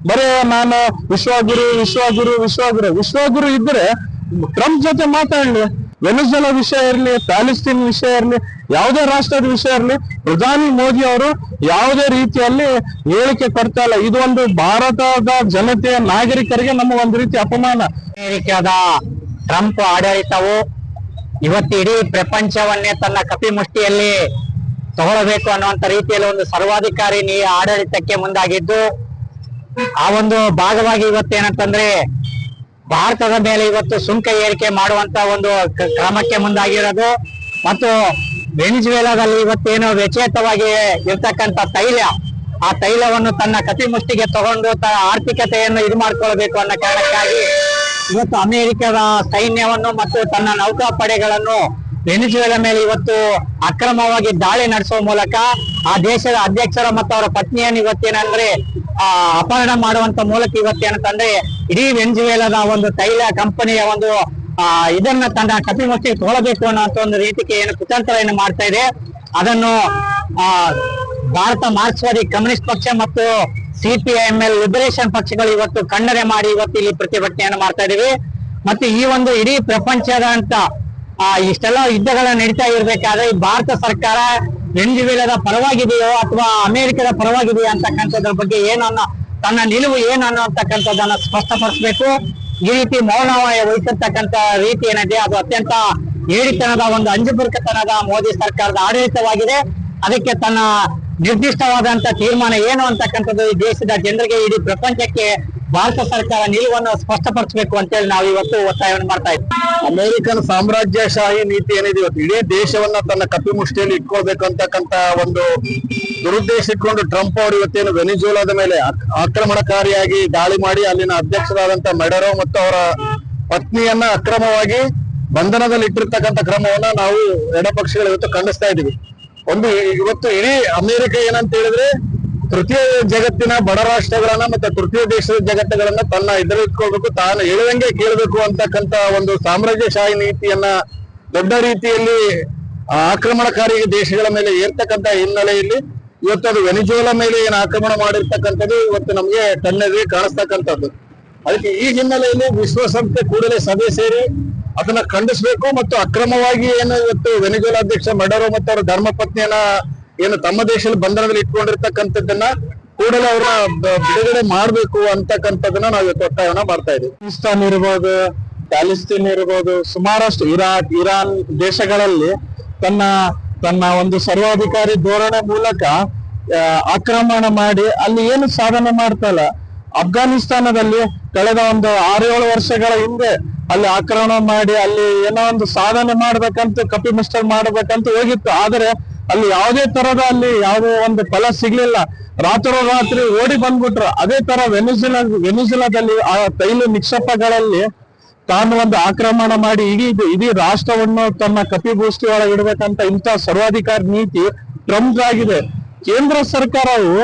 ಬರೀ ನಾನು ವಿಶ್ವಗುರು ವಿಶ್ವಗುರು ವಿಶ್ವಗುರು ವಿಶ್ವಗುರು ಇದ್ರೆ ಟ್ರಂಪ್ ಜೊತೆ ಮಾತಾಡ್ಲಿ, ವೆನಿಜುಲಾ ವಿಷಯ ಇರಲಿ, ಪ್ಯಾಲೆಸ್ತೀನ್ ವಿಷಯ ಇರಲಿ, ಯಾವುದೇ ರಾಷ್ಟ್ರದ ವಿಷಯ ಇರಲಿ, ಪ್ರಧಾನಿ ಮೋದಿ ಅವರು ಯಾವುದೇ ರೀತಿಯಲ್ಲಿ ಹೇಳಿಕೆ ಕೊಡ್ತಾ ಇಲ್ಲ. ಇದು ಒಂದು ಭಾರತದ ಜನತೆಯ ನಾಗರಿಕರಿಗೆ ನಮ್ಮ ಒಂದು ರೀತಿ ಅಪಮಾನ. ಅಮೆರಿಕದ ಟ್ರಂಪ್ ಆಡಳಿತವು ಇವತ್ತು ಇಡೀ ಪ್ರಪಂಚವನ್ನೇ ತನ್ನ ಕಪಿಮುಷ್ಟಿಯಲ್ಲಿ ತಗೊಳ್ಬೇಕು ಅನ್ನುವಂತ ರೀತಿಯಲ್ಲಿ ಒಂದು ಸರ್ವಾಧಿಕಾರಿ ಆಡಳಿತಕ್ಕೆ ಮುಂದಾಗಿದ್ದು, ಆ ಒಂದು ಭಾಗವಾಗಿ ಇವತ್ತೇನಂತಂದ್ರೆ ಭಾರತದ ಮೇಲೆ ಇವತ್ತು ಸುಂಕ ಏರಿಕೆ ಮಾಡುವಂತ ಒಂದು ಕ್ರಮಕ್ಕೆ ಮುಂದಾಗಿರೋದು ಮತ್ತು ವೆನಿಜುವೆಲಾದಲ್ಲಿ ಇವತ್ತೇನು ವಿಚೇತವಾಗಿ ಇರ್ತಕ್ಕಂಥ ಆ ತೈಲವನ್ನು ತನ್ನ ಕಪಿಮುಷ್ಟಿಗೆ ತಗೊಂಡು ಆರ್ಥಿಕತೆಯನ್ನು ಇದು ಮಾಡ್ಕೊಳ್ಬೇಕು ಅನ್ನೋ ಕಾರಣಕ್ಕಾಗಿ ಇವತ್ತು ಅಮೆರಿಕದ ಸೈನ್ಯವನ್ನು ಮತ್ತು ತನ್ನ ನೌಕಾಪಡೆಗಳನ್ನು ವೆನಿಜುವೆಲಾ ಮೇಲೆ ಇವತ್ತು ಅಕ್ರಮವಾಗಿ ದಾಳಿ ನಡೆಸುವ ಮೂಲಕ ಆ ದೇಶದ ಅಧ್ಯಕ್ಷರ ಮತ್ತು ಅವರ ಪತ್ನಿಯನ್ನು ಇವತ್ತೇನಂದ್ರೆ ಅಪಹರಣ ಮಾಡುವಂತ ಮೂಲಕ ಇವತ್ತೇನಂತಂದ್ರೆ ಇಡೀ ವೆನಿಜುವೆಲಾದ ಒಂದು ತೈಲ ಕಂಪನಿಯ ಒಂದು ಇದನ್ನ ತನ್ನ ಕಪಿಮುಷ್ಟಿಗೆ ತಗೊಳ್ಬೇಕು ಅನ್ನೋಂತ ಒಂದು ರೀತಿಗೆ ಏನು ಕುತಂತ್ರವನ್ನು ಮಾಡ್ತಾ ಇದೆ. ಅದನ್ನು ಭಾರತ ಮಾರ್ಕ್ಸ್ವಾದಿ ಕಮ್ಯುನಿಸ್ಟ್ ಪಕ್ಷ ಮತ್ತು CPIML ಲಿಬರೇಷನ್ ಪಕ್ಷಗಳು ಇವತ್ತು ಖಂಡನೆ ಮಾಡಿ ಇವತ್ತು ಇಲ್ಲಿ ಪ್ರತಿಭಟನೆಯನ್ನು ಮಾಡ್ತಾ ಇದೀವಿ. ಮತ್ತೆ ಈ ಒಂದು ಇಡೀ ಪ್ರಪಂಚದ ಅಂತ ಇಷ್ಟೆಲ್ಲ ಯುದ್ಧಗಳ ನಡೀತಾ ಇರ್ಬೇಕಾದ್ರೆ ಈ ಭಾರತ ಸರ್ಕಾರ ವೆನಿಜುವೆಲಾದ ಪರವಾಗಿದೆಯೋ ಅಥವಾ ಅಮೆರಿಕದ ಪರವಾಗಿದೆಯೋ ಅಂತಕ್ಕಂಥದ್ರ ಬಗ್ಗೆ ತನ್ನ ನಿಲುವು ಏನು ಅನ್ನೋತಕ್ಕಂಥದ್ದನ್ನ ಸ್ಪಷ್ಟಪಡಿಸಬೇಕು. ಈ ರೀತಿ ಮೌನ ವಹಿಸಿರ್ತಕ್ಕಂಥ ರೀತಿ ಏನಿದೆ ಅದು ಅತ್ಯಂತ ಹೇಳಿತನದ ಒಂದು ಅಂಜುಬುರ್ಕತನದ ಮೋದಿ ಸರ್ಕಾರದ ಆಡಳಿತವಾಗಿದೆ. ಅದಕ್ಕೆ ತನ್ನ ನಿರ್ದಿಷ್ಟವಾದಂತ ತೀರ್ಮಾನ ಏನು ಅಂತಕ್ಕಂಥದ್ದು ಈ ದೇಶದ ಜನರಿಗೆ, ಇಡೀ ಪ್ರಪಂಚಕ್ಕೆ ಭಾರತ ಸರ್ಕಾರ ನಿಲುವನ್ನು ಸ್ಪಷ್ಟಪಡಿಸಬೇಕು ಅಂತೇಳಿ ನಾವು ಇವತ್ತು ಒತ್ತಾಯವನ್ನು ಮಾಡ್ತಾ ಇದ್ದೀವಿ. ಅಮೆರಿಕನ್ ಸಾಮ್ರಾಜ್ಯಶಾಹಿ ನೀತಿ ಏನಿದೆ ಇವತ್ತು ಇಡೀ ದೇಶವನ್ನ ತನ್ನ ಕಪಿಮುಷ್ಟಿಯಲ್ಲಿ ಇಟ್ಕೊಳ್ಬೇಕು ಅಂತಕ್ಕಂತ ಒಂದು ದುರುದ್ದೇಶ ಇಟ್ಕೊಂಡು ಟ್ರಂಪ್ ಅವರು ಇವತ್ತೇನು ವೆನಿಜುವೆಲಾದ ಮೇಲೆ ಆಕ್ರಮಣಕಾರಿಯಾಗಿ ದಾಳಿ ಮಾಡಿ ಅಲ್ಲಿನ ಅಧ್ಯಕ್ಷರಾದಂತ ಮೆಡರೋ ಮತ್ತು ಅವರ ಪತ್ನಿಯನ್ನ ಅಕ್ರಮವಾಗಿ ಬಂಧನದಲ್ಲಿ ಇಟ್ಟಿರ್ತಕ್ಕಂಥ ಕ್ರಮವನ್ನ ನಾವು ಎಡಪಕ್ಷಗಳು ಇವತ್ತು ಖಂಡಿಸ್ತಾ ಇದೀವಿ. ಇವತ್ತು ಇಡೀ ಅಮೆರಿಕ ಏನಂತ ಹೇಳಿದ್ರೆ ತೃತೀಯ ಜಗತ್ತಿನ ಬಡ ರಾಷ್ಟ್ರಗಳನ್ನ ಮತ್ತೆ ತೃತೀಯ ದೇಶದ ಜಗತ್ತುಗಳನ್ನ ತನ್ನ ಇಟ್ಕೊಳ್ಬೇಕು, ತಾನು ಹೇಳುವಂಗೆ ಕೇಳಬೇಕು ಅಂತಕ್ಕಂತ ಒಂದು ಸಾಮ್ರಾಜ್ಯಶಾಹಿ ನೀತಿಯನ್ನ ದೊಡ್ಡ ರೀತಿಯಲ್ಲಿ ಆಕ್ರಮಣಕಾರಿ ದೇಶಗಳ ಮೇಲೆ ಏರ್ತಕ್ಕಂತ ಹಿನ್ನೆಲೆಯಲ್ಲಿ ಇವತ್ತು ಅದು ವೆನಿಜುವೆಲಾ ಮೇಲೆ ಏನು ಆಕ್ರಮಣ ಮಾಡಿರ್ತಕ್ಕಂಥದ್ದು ಇವತ್ತು ನಮ್ಗೆ ಕಣ್ಣೆದುರಿಗೆ ಕಾಣಿಸ್ತಕ್ಕಂಥದ್ದು. ಅದಕ್ಕೆ ಈ ಹಿನ್ನೆಲೆಯಲ್ಲಿ ವಿಶ್ವಸಂಸ್ಥೆ ಕೂಡಲೇ ಸಭೆ ಸೇರಿ ಅದನ್ನ ಖಂಡಿಸಬೇಕು ಮತ್ತು ಅಕ್ರಮವಾಗಿ ಏನು ಇವತ್ತು ವೆನಿಜುವೆಲಾ ಅಧ್ಯಕ್ಷ ಮೆಡರೋ ಮತ್ತು ಅವರ ಧರ್ಮಪತ್ನಿಯನ್ನ ಏನು ತಮ್ಮ ದೇಶದಲ್ಲಿ ಬಂಧನದಲ್ಲಿ ಇಟ್ಕೊಂಡಿರ್ತಕ್ಕಂಥದ್ದನ್ನ ಕೂಡಲೇ ಅವ್ರನ್ನ ಬಿಡುಗಡೆ ಮಾಡ್ಬೇಕು ಅಂತಕ್ಕಂಥದ್ದನ್ನ ನಾವು ಇವತ್ತು ಒತ್ತಾಯವನ್ನ ಮಾಡ್ತಾ ಇದ್ದೀವಿ. ಪಾಕಿಸ್ತಾನ ಇರ್ಬೋದು, ಪ್ಯಾಲೆಸ್ತೀನ್ ಇರ್ಬೋದು, ಸುಮಾರಷ್ಟು ಇರಾನ್ ದೇಶಗಳಲ್ಲಿ ತನ್ನ ಒಂದು ಸರ್ವಾಧಿಕಾರಿ ಧೋರಣೆ ಮೂಲಕ ಆಕ್ರಮಣ ಮಾಡಿ ಅಲ್ಲಿ ಏನು ಸಾಧನೆ ಮಾಡ್ತಲ್ಲ. ಅಫ್ಘಾನಿಸ್ತಾನದಲ್ಲಿ ಕಳೆದ ಒಂದು 6-7 ವರ್ಷಗಳ ಹಿಂದೆ ಅಲ್ಲಿ ಆಕ್ರಮಣ ಮಾಡಿ ಅಲ್ಲಿ ಏನೋ ಒಂದು ಸಾಧನೆ ಮಾಡ್ಬೇಕಂತ ಕಪಿಮುಷ್ಟಿ ಮಾಡ್ಬೇಕಂತ ಹೋಗಿತ್ತು. ಆದ್ರೆ ಅಲ್ಲಿ ಯಾವುದೇ ತರದ ಯಾವುದೇ ಒಂದು ಫಲ ಸಿಗ್ಲಿಲ್ಲ. ರಾತ್ರೋರಾತ್ರಿ ಓಡಿ ಬಂದ್ಬಿಟ್ರು. ಅದೇ ತರ ವೆನಿಜುಲಾದಲ್ಲಿ ಆ ತೈಲ ನಿಕ್ಷೇಪಗಳಲ್ಲಿ ತಾನು ಒಂದು ಆಕ್ರಮಣ ಮಾಡಿ ಇಡೀ ರಾಷ್ಟ್ರವನ್ನು ತನ್ನ ಕಪಿಮುಷ್ಟಿ ಒಳಗೆ ಇಡ್ಬೇಕಂತ ಇಂಥ ಸರ್ವಾಧಿಕಾರಿ ನೀತಿ ಟ್ರಂಪ್ ಆಗಿದೆ. ಕೇಂದ್ರ ಸರ್ಕಾರವು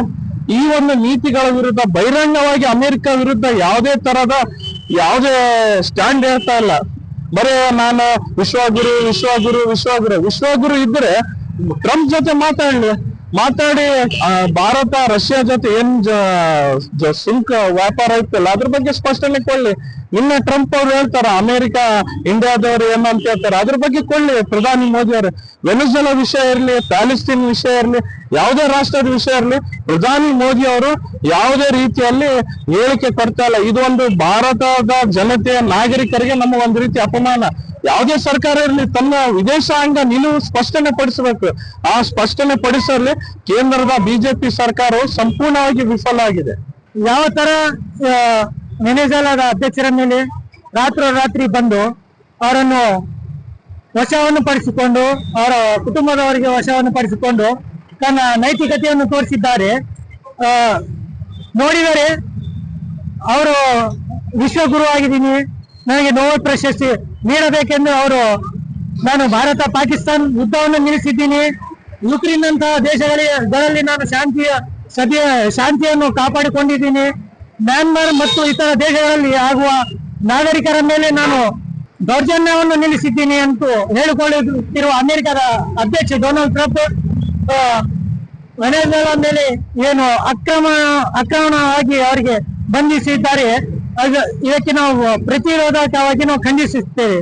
ಈ ಒಂದು ನೀತಿಗಳ ವಿರುದ್ಧ ಬಹಿರಂಗವಾಗಿ ಅಮೆರಿಕ ವಿರುದ್ಧ ಯಾವುದೇ ಸ್ಟ್ಯಾಂಡ್ ಹೇಳ್ತಾ ಇಲ್ಲ. ಬರೀ ನಾನು ವಿಶ್ವಗುರು ವಿಶ್ವಗುರು ವಿಶ್ವಗುರು ವಿಶ್ವಗುರು ಇದ್ರೆ ಟ್ರಂಪ್ ಜೊತೆ ಮಾತಾಡಿ ಭಾರತ ರಷ್ಯಾ ಜೊತೆ ಏನ್ ಸುಂಕ ವ್ಯಾಪಾರ ಇತ್ತಲ್ಲ ಅದ್ರ ಬಗ್ಗೆ ಸ್ಪಷ್ಟನೆ ಕೊಡ್ಲಿ. ಇನ್ನ ಟ್ರಂಪ್ ಅವ್ರು ಹೇಳ್ತಾರ ಅಮೆರಿಕ ಇಂಡಿಯಾದವ್ರು ಏನಂತ ಹೇಳ್ತಾರೆ, ಅದ್ರ ಬಗ್ಗೆ ಕೊಡ್ಲಿ ಪ್ರಧಾನಿ ಮೋದಿ ಅವರು. ವೆನಿಜುಲಾ ವಿಷಯ ಇರ್ಲಿ, ಪ್ಯಾಲೆಸ್ತೀನ್ ವಿಷಯ ಇರ್ಲಿ, ಯಾವುದೇ ರಾಷ್ಟ್ರದ ವಿಷಯ ಇರ್ಲಿ, ಪ್ರಧಾನಿ ಮೋದಿ ಅವರು ಯಾವುದೇ ರೀತಿಯಲ್ಲಿ ಹೇಳಿಕೆ ಕೊಡ್ತಾ ಇಲ್ಲ. ಇದು ಒಂದು ಭಾರತದ ಜನತೆಯ ನಾಗರಿಕರಿಗೆ ನಮ್ಮ ಒಂದು ರೀತಿ ಅಪಮಾನ. ಯಾವುದೇ ಸರ್ಕಾರ ಇರಲಿ ತನ್ನ ವಿದೇಶಾಂಗ ನಿಲುವು ಸ್ಪಷ್ಟನೆ ಪಡಿಸಬೇಕು. ಆ ಸ್ಪಷ್ಟನೆ ಪಡಿಸಲಿ ಕೇಂದ್ರದ ಬಿಜೆಪಿ ಸರ್ಕಾರವು ಸಂಪೂರ್ಣವಾಗಿ ವಿಫಲ ಆಗಿದೆ. ಯಾವ ತರ ವೆನಿಜುವೆಲಾದ ಅಧ್ಯಕ್ಷರ ಮೇಲೆ ರಾತ್ರೋರಾತ್ರಿ ಬಂದು ಅವರನ್ನು ವಶವನ್ನು ಪಡಿಸಿಕೊಂಡು ಅವರ ಕುಟುಂಬದವರಿಗೆ ವಶವನ್ನು ಪಡಿಸಿಕೊಂಡು ತನ್ನ ನೈತಿಕತೆಯನ್ನು ತೋರಿಸಿದ್ದಾರೆ. ನೋಡಿದರೆ ಅವರು ವಿಶ್ವಗುರು ಆಗಿದ್ದೀನಿ, ನನಗೆ ನೋಬೆಲ್ ಪ್ರಶಸ್ತಿ ನೀಡಬೇಕೆಂದು ನಾನು ಭಾರತ ಪಾಕಿಸ್ತಾನ ಯುದ್ಧವನ್ನು ನಿಲ್ಲಿಸಿದ್ದೀನಿ, ಯುಕ್ರೇನ್ ಅಂತಹ ದೇಶಗಳಲ್ಲಿ ನಾನು ಶಾಂತಿಯನ್ನು ಕಾಪಾಡಿಕೊಂಡಿದ್ದೀನಿ, ಮ್ಯಾನ್ಮಾರ್ ಮತ್ತು ಇತರ ದೇಶಗಳಲ್ಲಿ ಆಗುವ ನಾಗರಿಕರ ಮೇಲೆ ನಾನು ದೌರ್ಜನ್ಯವನ್ನು ನಿಲ್ಲಿಸಿದ್ದೀನಿ ಅಂತ ಹೇಳಿಕೊಳ್ಳುತ್ತಿರುವ ಅಮೆರಿಕದ ಅಧ್ಯಕ್ಷ ಡೊನಾಲ್ಡ್ ಟ್ರಂಪ್ ವೆನೆಜುವೆಲಾ ಮೇಲೆ ಏನು ಆಕ್ರಮಣವಾಗಿ ಅವರಿಗೆ ಬಂಧಿಸಿದ್ದಾರೆ. ಇದಕ್ಕೆ ನಾವು ಪ್ರತಿರೋಧಕವಾಗಿ ನಾವು ಖಂಡಿಸುತ್ತೇವೆ.